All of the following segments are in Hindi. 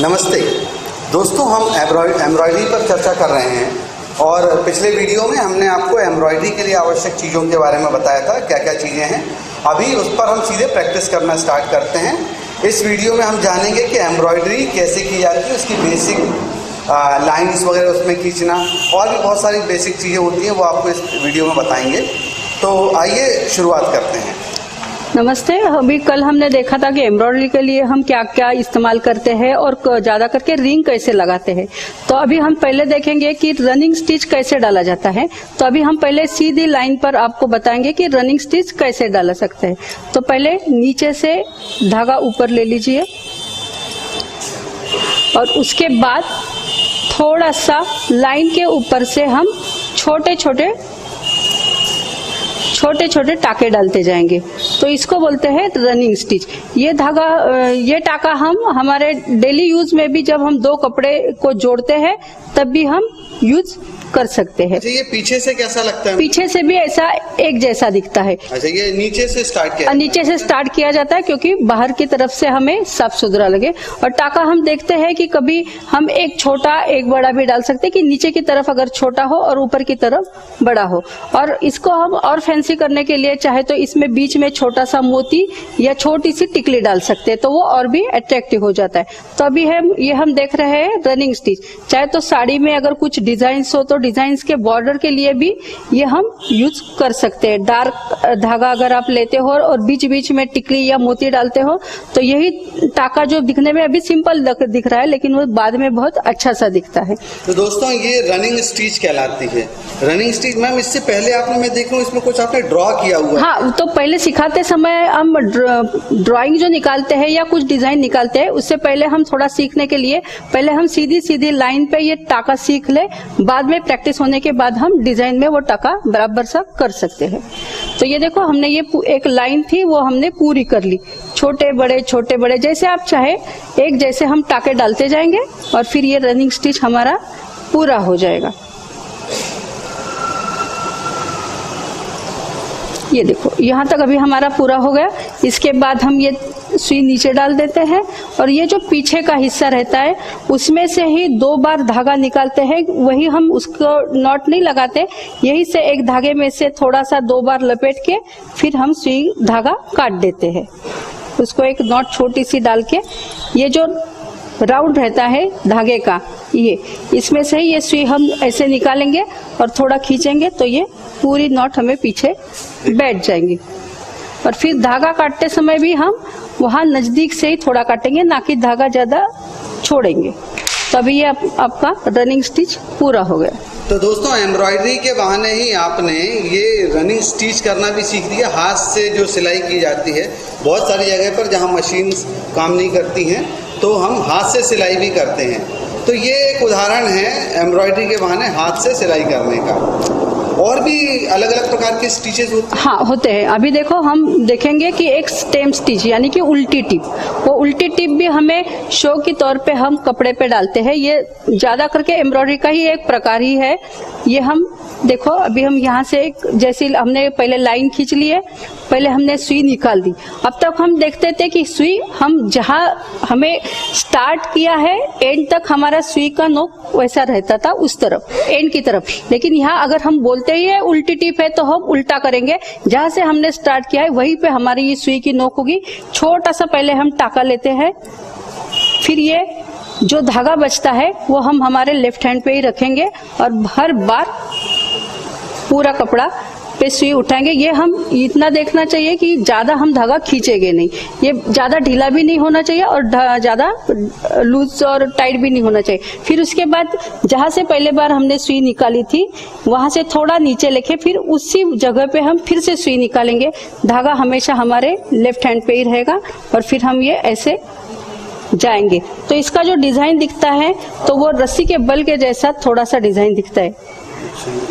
नमस्ते दोस्तों, हम एम्ब्रॉयडरी पर चर्चा कर रहे हैं और पिछले वीडियो में हमने आपको एम्ब्रॉयडरी के लिए आवश्यक चीज़ों के बारे में बताया था, क्या क्या चीज़ें हैं। अभी उस पर हम सीधे प्रैक्टिस करना स्टार्ट करते हैं। इस वीडियो में हम जानेंगे कि एम्ब्रॉयडरी कैसे की जाती है, उसकी बेसिक लाइन्स वगैरह उसमें खींचना और भी बहुत सारी बेसिक चीज़ें होती हैं, वो आपको इस वीडियो में बताएंगे। तो आइए शुरुआत करते हैं। नमस्ते। अभी कल हमने देखा था कि एम्ब्रॉयडरी के लिए हम क्या क्या इस्तेमाल करते हैं और ज्यादा करके रिंग कैसे लगाते हैं। तो अभी हम पहले देखेंगे कि रनिंग स्टिच कैसे डाला जाता है। तो अभी हम पहले सीधी लाइन पर आपको बताएंगे कि रनिंग स्टिच कैसे डाल सकते हैं। तो पहले नीचे से धागा ऊपर ले लीजिए और उसके बाद थोड़ा सा लाइन के ऊपर से हम छोटे छोटे टाके डालते जाएंगे। तो इसको बोलते हैं रनिंग स्टिच। ये धागा, ये टाका हम हमारे डेली यूज में भी जब हम दो कपड़े को जोड़ते हैं तब भी हम यूज कर सकते हैं। अच्छा, ये पीछे से कैसा लगता है? पीछे से भी ऐसा एक जैसा दिखता है। अच्छा, ये नीचे से स्टार्ट किया? नीचे से स्टार्ट किया जाता है क्योंकि बाहर की तरफ से हमें साफ सुथरा लगे। और टाका हम देखते हैं कि कभी हम एक छोटा एक बड़ा भी डाल सकते हैं कि नीचे की तरफ अगर छोटा हो और ऊपर की तरफ बड़ा हो। और इसको हम और फैंसी करने के लिए चाहे तो इसमें बीच में छोटा सा मोती या छोटी सी टिकली डाल सकते हैं, तो वो और भी अट्रैक्टिव हो जाता है। तो अभी हम देख रहे हैं रनिंग स्टिच। चाहे तो साड़ी में अगर कुछ डिजाइन हो तो डिजाइन्स के बॉर्डर के लिए भी ये हम यूज कर सकते हैं। डार्क धागा अगर आप लेते हो और बीच बीच में टिकली या मोती डालते हो तो यही टाका जो दिखने में अभी सिंपल दिख रहा है लेकिन वो बाद में बहुत अच्छा सा दिखता है। तो दोस्तों, ये रनिंग स्टिच कहलाती है। रनिंग स्टिच मैम, इससे पहले आपने, मैं देख रहा हूँ इसमें कुछ आपने ड्रॉ किया हुआ है। हाँ, तो पहले सिखाते समय हम ड्राइंग जो निकालते हैं या कुछ डिजाइन निकालते हैं उससे पहले हम थोड़ा सीखने के लिए पहले हम सीधी लाइन पे ये टाका सीख ले, बाद में प्रैक्टिस होने के बाद हम डिजाइन में वो टाका बराबर सा कर सकते हैं। तो ये देखो, हमने ये एक लाइन थी वो हमने पूरी कर ली। छोटे बड़े जैसे आप चाहे एक जैसे हम टाके डालते जाएंगे और फिर ये रनिंग स्टिच हमारा पूरा हो जाएगा। ये देखो, यहाँ तक अभी हमारा पूरा हो गया। इसके बाद हम ये सुई नीचे डाल देते हैं और ये जो पीछे का हिस्सा रहता है उसमें से ही 2 बार धागा निकालते हैं। वही हम उसको नॉट नहीं लगाते, यही से एक धागे में से थोड़ा सा 2 बार लपेट के फिर हम सुई धागा काट देते हैं। उसको एक नॉट छोटी सी डाल के ये जो राउंड रहता है धागे का, ये इसमें से ये सुई हम ऐसे निकालेंगे और थोड़ा खींचेंगे तो ये पूरी नॉट हमें पीछे बैठ जाएंगी। और फिर धागा काटते समय भी हम वहां नजदीक से ही थोड़ा काटेंगे, ना कि धागा ज्यादा छोड़ेंगे। तभी ये आपका रनिंग स्टिच पूरा हो गया। तो दोस्तों, एम्ब्रॉयडरी के बहाने ही आपने ये रनिंग स्टिच करना भी सीख लिया। हाथ से जो सिलाई की जाती है, बहुत सारी जगह पर जहाँ मशीन काम नहीं करती हैं तो हम हाथ से सिलाई भी करते हैं। तो ये एक उदाहरण है एम्ब्रॉयडरी के बहाने हाथ से सिलाई करने का। और भी अलग अलग प्रकार के स्टिचेस होते हैं? हाँ, होते हैं। अभी देखो, हम देखेंगे कि एक स्टेम स्टिच यानी कि उल्टी टिप, वो उल्टी टिप भी हमें शो के तौर पे हम कपड़े पे डालते हैं। ये ज्यादा करके एम्ब्रॉयडरी का ही एक प्रकार ही है। ये हम देखो, अभी हम यहाँ से जैसे हमने पहले लाइन खींच ली है, पहले हमने सुई निकाल दी। अब तक हम देखते थे कि सुई हम जहाँ हमें स्टार्ट किया है एंड तक हमारा सुई का नोक वैसा रहता था, उस तरफ एंड की तरफ। लेकिन यहाँ अगर हम बोलते ही है उल्टी टिप है तो हम उल्टा करेंगे। जहाँ से हमने स्टार्ट किया है वहीं पे हमारी ये सुई की नोक होगी। छोटा सा पहले हम टाका लेते हैं, फिर ये जो धागा बचता है वो हम हमारे लेफ्ट हैंड पे ही रखेंगे और हर बार पूरा कपड़ा पे सुई उठाएंगे। ये हम इतना देखना चाहिए कि ज्यादा हम धागा खींचेंगे नहीं, ये ज्यादा ढीला भी नहीं होना चाहिए और ज्यादा लूज और टाइट भी नहीं होना चाहिए। फिर उसके बाद जहां से पहले बार हमने सुई निकाली थी वहां से थोड़ा नीचे लेके फिर उसी जगह पे हम फिर से सुई निकालेंगे। धागा हमेशा हमारे लेफ्ट हैंड पे ही रहेगा और फिर हम ये ऐसे जाएंगे। तो इसका जो डिजाइन दिखता है तो वो रस्सी के बल के जैसा थोड़ा सा डिजाइन दिखता है।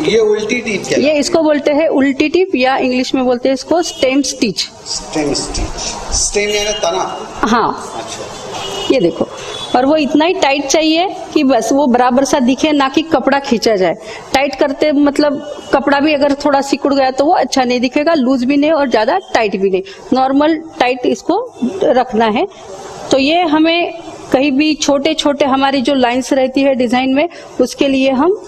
ये उल्टी टिप क्या? ये इसको बोलते हैं उल्टी टिप या इंग्लिश में बोलते हैं इसको stem stitch. Stem stitch, stem यानी तना? हाँ। अच्छा, ये देखो, और वो इतना ही टाइट चाहिए कि बस वो बराबर सा दिखे, ना कि कपड़ा खींचा जाए। टाइट करते मतलब कपड़ा भी अगर थोड़ा सिकुड़ गया तो वो अच्छा नहीं दिखेगा, लूज भी नहीं और ज्यादा टाइट भी नहीं, नॉर्मल टाइट इसको रखना है। तो ये हमें कहीं भी छोटे छोटे हमारी जो लाइंस रहती है डिजाइन में, उसके लिए हम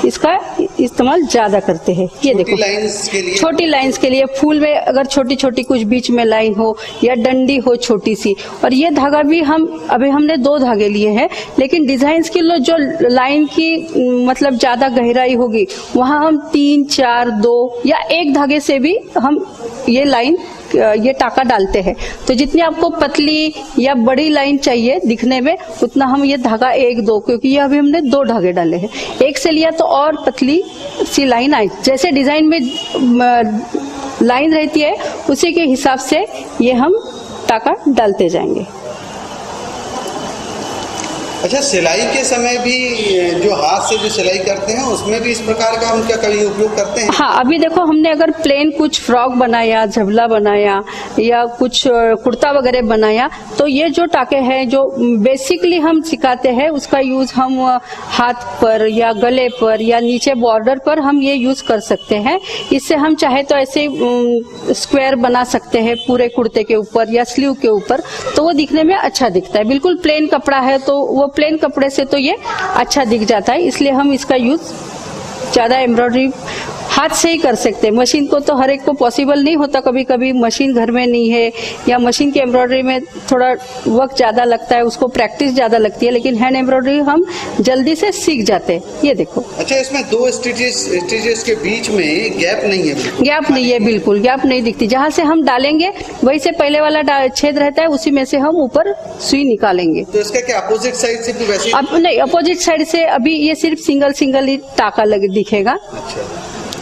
इसका इस्तेमाल ज्यादा करते हैं। ये देखो, लाइंस के लिए, छोटी लाइंस के लिए, फूल में अगर छोटी छोटी कुछ बीच में लाइन हो या डंडी हो छोटी सी। और ये धागा भी अभी हमने 2 धागे लिए हैं, लेकिन डिजाइन के लिए जो लाइन की मतलब ज्यादा गहराई होगी वहां हम 3, 4, 2 या 1 धागे से भी हम ये टाका डालते हैं। तो जितनी आपको पतली या बड़ी लाइन चाहिए दिखने में, उतना हम ये धागा 1, 2, क्योंकि ये अभी हमने 2 धागे डाले हैं। 1 से लिया तो और पतली सी लाइन आई, जैसे डिजाइन में लाइन रहती है उसी के हिसाब से ये हम टाका डालते जाएंगे। अच्छा, सिलाई के समय भी जो हाथ से जो सिलाई करते हैं उसमें भी इस प्रकार का हम क्या कभी उपयोग करते हैं? हाँ, अभी देखो हमने अगर प्लेन कुछ फ्रॉक बनाया, झबला बनाया या कुछ कुर्ता वगैरह बनाया, तो ये जो टाके हैं जो बेसिकली हम सिखाते हैं उसका यूज हम हाथ पर या गले पर या नीचे बॉर्डर पर हम ये यूज कर सकते हैं। इससे हम चाहे तो ऐसे स्क्वायर बना सकते हैं पूरे कुर्ते के ऊपर या स्लीव के ऊपर, तो वो दिखने में अच्छा दिखता है। बिल्कुल प्लेन कपड़ा है तो वो प्लेन कपड़े से तो ये अच्छा दिख जाता है, इसलिए हम इसका यूज ज्यादा एम्ब्रॉयडरी हाथ से ही कर सकते हैं। मशीन को तो हर एक को पॉसिबल नहीं होता, कभी कभी मशीन घर में नहीं है या मशीन की एम्ब्रॉयडरी में थोड़ा वक्त ज्यादा लगता है, उसको प्रैक्टिस ज्यादा लगती है, लेकिन हैंड एम्ब्रॉयडरी हम जल्दी से सीख जाते हैं। ये देखो, अच्छा, इसमें 2 स्टिचेस के बीच में गैप नहीं है? गैप नहीं है, बिल्कुल गैप नहीं दिखती। जहाँ से हम डालेंगे वहीं से पहले वाला छेद रहता है, उसी में से हम ऊपर सुई निकालेंगे। तो इसका क्या अपोजिट साइड से भी वैसे? अब नहीं, अपोजिट साइड से अभी ये सिर्फ सिंगल ही टाका दिखेगा। अच्छा,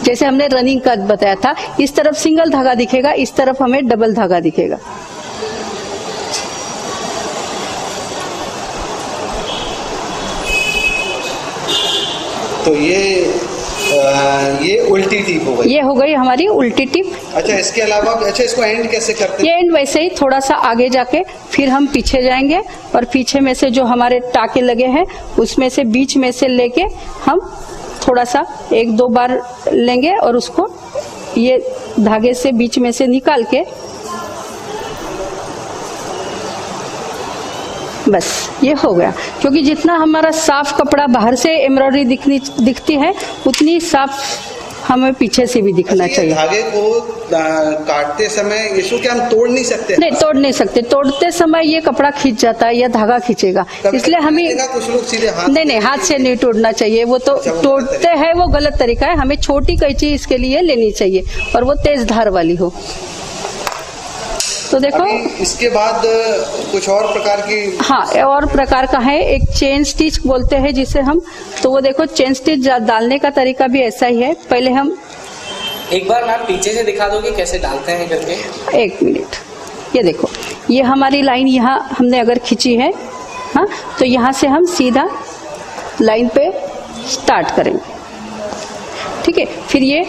जैसे हमने रनिंग का बताया था, इस तरफ सिंगल धागा दिखेगा, इस तरफ हमें डबल धागा दिखेगा। तो ये उल्टी टिप हो गई। ये हो गई हमारी उल्टी टिप। अच्छा, इसके अलावा अच्छा, इसको एंड कैसे करते हैं? ये एंड वैसे ही थोड़ा सा आगे जाके फिर हम पीछे जाएंगे और पीछे में से जो हमारे टाके लगे हैं उसमें से बीच में से लेके हम थोड़ा सा 1-2 बार लेंगे और उसको ये धागे से बीच में से निकाल के बस ये हो गया। क्योंकि जितना हमारा साफ कपड़ा बाहर से एम्ब्रॉयडरी दिखती है, उतनी साफ हमें पीछे से भी दिखना चाहिए। धागे को काटते समय इसको क्या हम तोड़ नहीं सकते? नहीं, तोड़ नहीं सकते। तोड़ते समय ये कपड़ा खींच जाता है या धागा खींचेगा, इसलिए हमें कुछ लोग सीधे नहीं, हाथ से नहीं तोड़ना चाहिए। वो तो तोड़ते हैं, वो गलत तरीका है। हमें छोटी कैंची इसके लिए लेनी चाहिए और वो तेज धार वाली हो। तो देखो, इसके बाद कुछ और प्रकार की, हाँ, और प्रकार का है, एक चेन स्टिच बोलते हैं जिसे हम। तो वो देखो, चेन स्टिच डालने का तरीका भी ऐसा ही है। पहले हम एक बार मैम पीछे से दिखा दोगे कैसे डालते हैं करके? 1 मिनट। ये देखो, ये हमारी लाइन यहाँ हमने अगर खींची है, हाँ, तो यहाँ से हम सीधा लाइन पे स्टार्ट करेंगे। ठीक है, फिर ये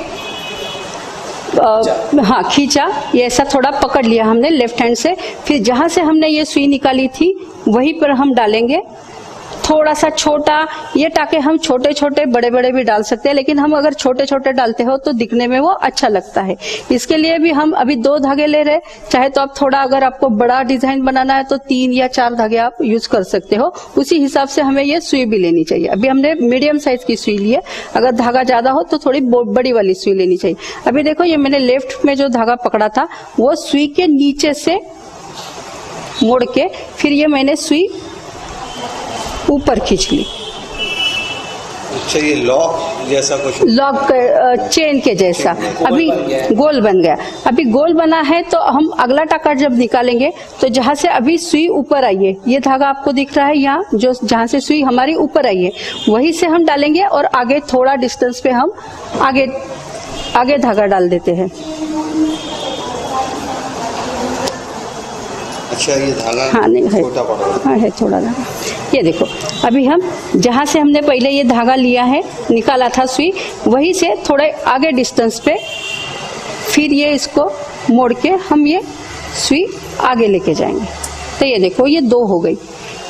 हाँ खींचा, ये ऐसा थोड़ा पकड़ लिया हमने लेफ्ट हैंड से। फिर जहां से हमने ये सुई निकाली थी वहीं पर हम डालेंगे। थोड़ा सा छोटा, ये टाके हम छोटे छोटे बड़े बड़े भी डाल सकते हैं, लेकिन हम अगर छोटे छोटे डालते हो तो दिखने में वो अच्छा लगता है। इसके लिए भी हम अभी 2 धागे ले रहे, चाहे तो आप थोड़ा, अगर आपको बड़ा डिजाइन बनाना है तो 3 या 4 धागे आप यूज कर सकते हो। उसी हिसाब से हमें ये सुई भी लेनी चाहिए। अभी हमने मीडियम साइज की सुई ली है, अगर धागा ज्यादा हो तो थोड़ी बड़ी वाली सुई लेनी चाहिए। अभी देखो, ये मैंने लेफ्ट में जो धागा पकड़ा था वो सुई के नीचे से मोड़ के फिर ये मैंने सुई ऊपर खींच ली। अच्छा, ये लॉक जैसा कुछ, लॉक चेन के जैसा अभी गोल बन गया। अभी गोल बना है तो हम अगला टाका जब निकालेंगे तो जहां से अभी सुई ऊपर आई है, ये धागा आपको दिख रहा है यहाँ, जो जहां से सुई हमारी ऊपर आई है वहीं से हम डालेंगे और आगे थोड़ा डिस्टेंस पे हम आगे धागा डाल देते हैं। अच्छा, ये धागा हाँ, नहीं है, छोटा पड़ रहा है। हाँ है थोड़ा धागा। ये देखो, अभी हम जहां से हमने पहले ये धागा लिया है, निकाला था सुई, वहीं से थोड़े आगे डिस्टेंस पे फिर ये इसको मोड़ के हम ये सुई आगे लेके जाएंगे। तो ये देखो, ये 2 हो गई।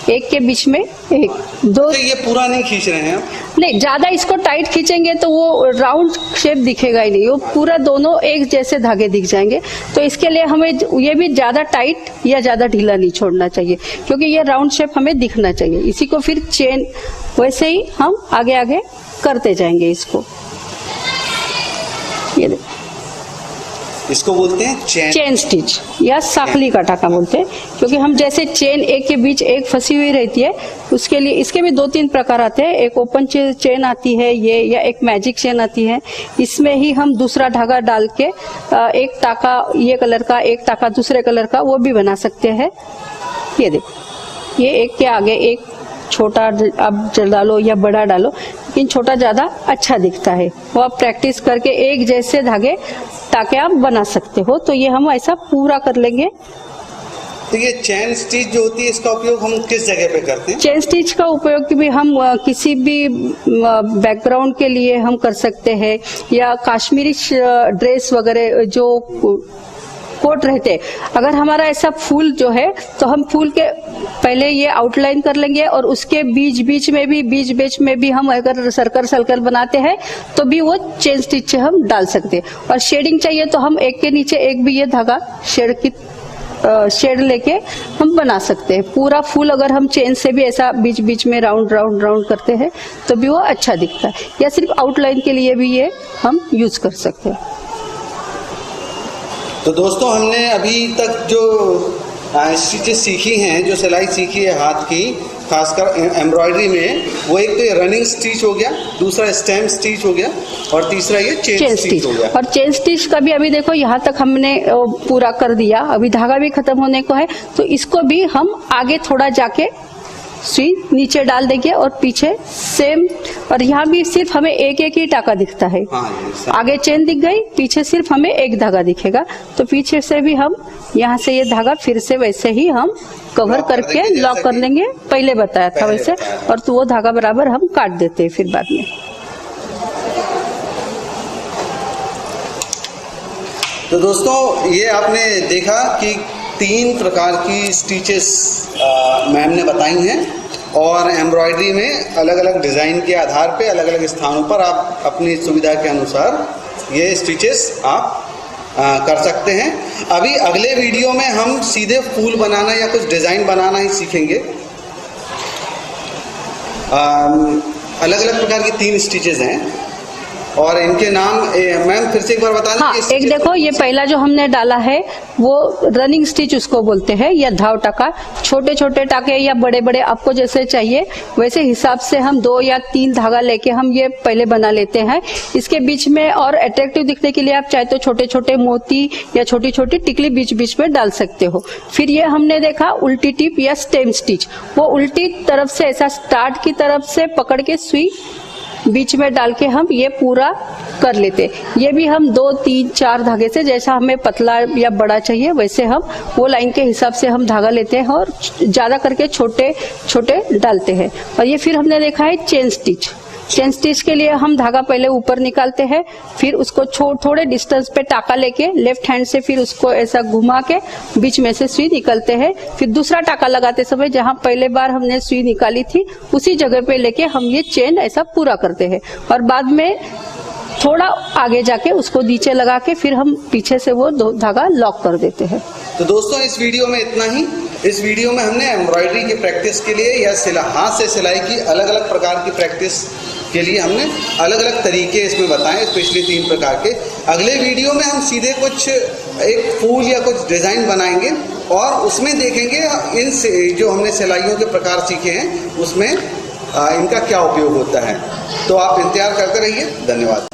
एक के बीच में एक, दो। तो ये पूरा नहीं खींच रहे हैं आप? नहीं, ज्यादा इसको टाइट खींचेंगे तो वो राउंड शेप दिखेगा ही नहीं, वो पूरा दोनों एक जैसे धागे दिख जाएंगे। तो इसके लिए हमें ये भी ज्यादा टाइट या ज्यादा ढीला नहीं छोड़ना चाहिए, क्योंकि ये राउंड शेप हमें दिखना चाहिए। इसी को फिर चेन वैसे ही हम आगे आगे करते जाएंगे इसको। ये देखो, इसको बोलते हैं चेन स्टिच या साखली का टाका बोलते हैं, क्योंकि हम जैसे चेन एक के बीच एक फंसी हुई रहती है, उसके लिए इसके भी 2-3 प्रकार आते हैं। एक ओपन चेन आती है ये, या एक मैजिक चेन आती है। इसमें ही हम दूसरा धागा डाल के एक टाका ये कलर का, एक टाका दूसरे कलर का, वो भी बना सकते हैं। ये देखो, ये एक के आगे एक छोटा आप डालो या बड़ा डालो, लेकिन छोटा ज्यादा अच्छा दिखता है। वो आप प्रैक्टिस करके एक जैसे धागे टाके आप बना सकते हो। तो ये हम ऐसा पूरा कर लेंगे। तो ये चेन स्टिच जो होती है, इसका उपयोग हम किस जगह पे करते हैं? चेन स्टिच का उपयोग भी हम किसी भी बैकग्राउंड के लिए हम कर सकते हैं, या कश्मीरी ड्रेस वगैरह जो कोट रहते, अगर हमारा ऐसा फूल जो है, तो हम फूल के पहले ये आउटलाइन कर लेंगे, और उसके बीच बीच में भी हम अगर सर्कल बनाते हैं तो भी वो चेन स्टिच से हम डाल सकते हैं। और शेडिंग चाहिए तो हम एक के नीचे एक भी ये धागा शेड लेके हम बना सकते हैं। पूरा फूल अगर हम चेन से भी ऐसा बीच बीच में राउंड करते हैं तो भी वो अच्छा दिखता है, या सिर्फ आउटलाइन के लिए भी ये हम यूज कर सकते हैं। तो दोस्तों, हमने अभी तक जो स्टिचेस सीखी हैं, जो सिलाई सीखी है हाथ की, खासकर एम्ब्रॉयडरी में, वो एक तो ये रनिंग स्टिच हो गया, दूसरा स्टेम स्टिच हो गया, और तीसरा ये चेन स्टिच हो गया। और चेन स्टिच का भी अभी देखो यहाँ तक हमने पूरा कर दिया, अभी धागा भी खत्म होने को है। तो इसको भी हम आगे थोड़ा जाके सुई नीचे डाल देंगे और पीछे सेम, और यहाँ भी सिर्फ हमें एक ही टाका दिखता है। आगे चेन दिख गई, पीछे सिर्फ हमें एक धागा दिखेगा। तो पीछे से भी हम यहाँ से ये धागा फिर से वैसे ही हम कवर करके लॉक कर लेंगे, पहले बताया था वैसे। और तो वो धागा बराबर हम काट देते हैं फिर बाद में। तो दोस्तों, ये आपने देखा कि 3 प्रकार की स्टिचेस मैम ने बताई हैं, और एम्ब्रॉयडरी में अलग अलग डिज़ाइन के आधार पे अलग अलग स्थानों पर आप अपनी सुविधा के अनुसार ये स्टिचेस आप कर सकते हैं। अभी अगले वीडियो में हम सीधे फूल बनाना या कुछ डिज़ाइन बनाना ही सीखेंगे। अलग अलग प्रकार की 3 स्टिचेस हैं, और इनके नाम मैम फिर से एक बार बता दें। हाँ, एक देखो, ये पहला जो हमने डाला है वो रनिंग स्टिच उसको बोलते हैं, या धाव टाका। छोटे छोटे टाके या बड़े बड़े आपको जैसे चाहिए वैसे हिसाब से हम 2 या 3 धागा लेके हम ये पहले बना लेते हैं। इसके बीच में और अट्रैक्टिव दिखने के लिए आप चाहे तो छोटे छोटे मोती या छोटी छोटी टिकली बीच बीच में डाल सकते हो। फिर ये हमने देखा उल्टी टिप या स्टेम स्टिच, वो उल्टी तरफ से ऐसा स्टार्ट की तरफ से पकड़ के सुई बीच में डाल के हम ये पूरा कर लेते। ये भी हम 2, 3, 4 धागे से, जैसा हमें पतला या बड़ा चाहिए वैसे हम वो लाइन के हिसाब से हम धागा लेते हैं, और ज्यादा करके छोटे छोटे डालते हैं। और ये फिर हमने देखा है चेन स्टिच। चेन स्टिच के लिए हम धागा पहले ऊपर निकालते हैं, फिर उसको थोड़े डिस्टेंस पे टाका लेके लेफ्ट हैंड से फिर उसको ऐसा घुमा के बीच में से सुई निकालते हैं। फिर दूसरा टाका लगाते समय जहां पहले बार हमने सुई निकाली थी उसी जगह पे लेके हम ये चेन ऐसा पूरा करते हैं, और बाद में थोड़ा आगे जाके उसको नीचे लगा के फिर हम पीछे से वो धागा लॉक कर देते हैं। तो दोस्तों, इस वीडियो में इतना ही। इस वीडियो में हमने एम्ब्रॉयडरी की प्रैक्टिस के लिए या हाथ से सिलाई की अलग अलग प्रकार की प्रैक्टिस के लिए हमने अलग अलग तरीके इसमें बताएं, स्पेशली 3 प्रकार के। अगले वीडियो में हम सीधे कुछ एक फूल या कुछ डिज़ाइन बनाएंगे, और उसमें देखेंगे इन जो हमने सिलाइयों के प्रकार सीखे हैं उसमें इनका क्या उपयोग होता है। तो आप इंतजार करते रहिए। धन्यवाद।